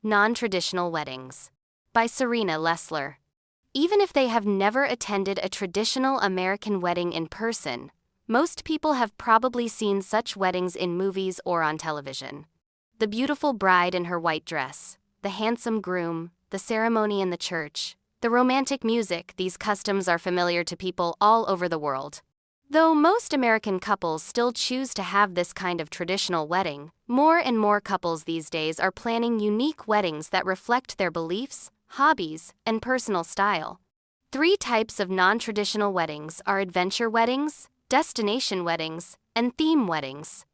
Non-Traditional Weddings by Serena Lessler. Even if they have never attended a traditional American wedding in person, most people have probably seen such weddings in movies or on television. The beautiful bride in her white dress, the handsome groom, the ceremony in the church, the romantic music, these customs are familiar to people all over the world. Though most American couples still choose to have this kind of traditional wedding, more and more couples these days are planning unique weddings that reflect their beliefs, hobbies, and personal style. 3 types of non-traditional weddings are adventure weddings, destination weddings, and theme weddings.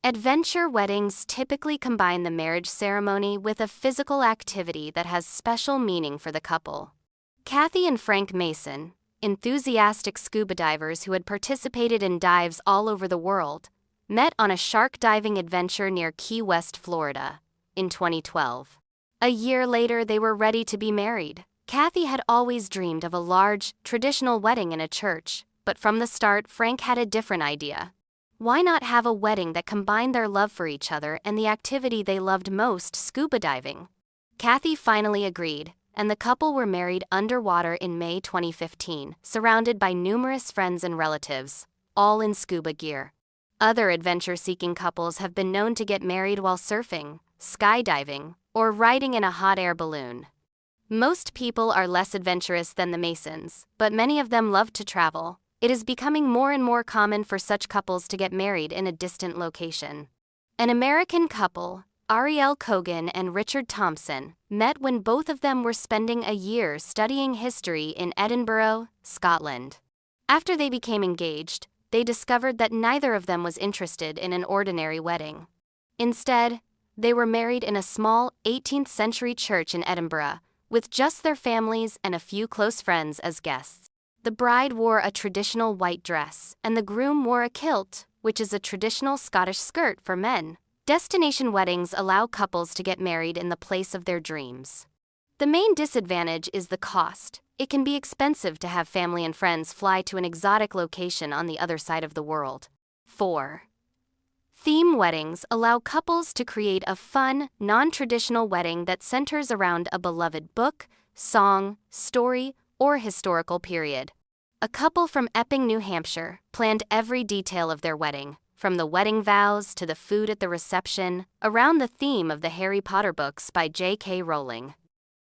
Adventure weddings typically combine the marriage ceremony with a physical activity that has special meaning for the couple. Kathy and Frank Mason, enthusiastic scuba divers who had participated in dives all over the world, met on a shark diving adventure near Key West, Florida, in 2012. A year later, they were ready to be married. Kathy had always dreamed of a large, traditional wedding in a church, but from the start, Frank had a different idea. Why not have a wedding that combined their love for each other and the activity they loved most, scuba diving? Kathy finally agreed, and the couple were married underwater in May 2015, surrounded by numerous friends and relatives, all in scuba gear. Other adventure-seeking couples have been known to get married while surfing, skydiving, or riding in a hot air balloon. Most people are less adventurous than the Masons, but many of them love to travel. It is becoming more and more common for such couples to get married in a distant location. An American couple, Ariel Cogan and Richard Thompson, met when both of them were spending a year studying history in Edinburgh, Scotland. After they became engaged, they discovered that neither of them was interested in an ordinary wedding. Instead, they were married in a small 18th century church in Edinburgh, with just their families and a few close friends as guests. The bride wore a traditional white dress, and the groom wore a kilt, which is a traditional Scottish skirt for men. Destination weddings allow couples to get married in the place of their dreams. The main disadvantage is the cost. It can be expensive to have family and friends fly to an exotic location on the other side of the world. 4. Theme weddings allow couples to create a fun, non-traditional wedding that centers around a beloved book, song, story, or historical period. A couple from Epping, New Hampshire, planned every detail of their wedding, from the wedding vows to the food at the reception, around the theme of the Harry Potter books by J.K. Rowling.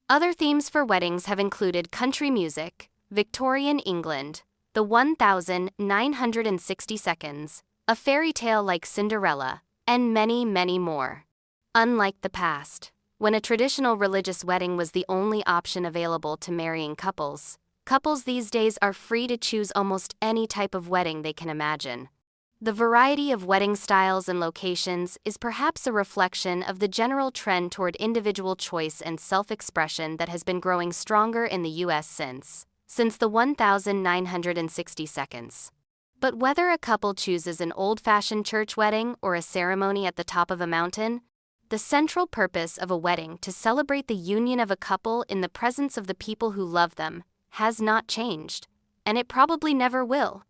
Other themes for weddings have included country music, Victorian England, the 1960 seconds, a fairy tale like Cinderella, and many, many more. Unlike the past, when a traditional religious wedding was the only option available to marrying couples, couples these days are free to choose almost any type of wedding they can imagine. The variety of wedding styles and locations is perhaps a reflection of the general trend toward individual choice and self-expression that has been growing stronger in the U.S. since the 1960 seconds. But whether a couple chooses an old-fashioned church wedding or a ceremony at the top of a mountain, the central purpose of a wedding to celebrate the union of a couple in the presence of the people who love them has not changed, and it probably never will.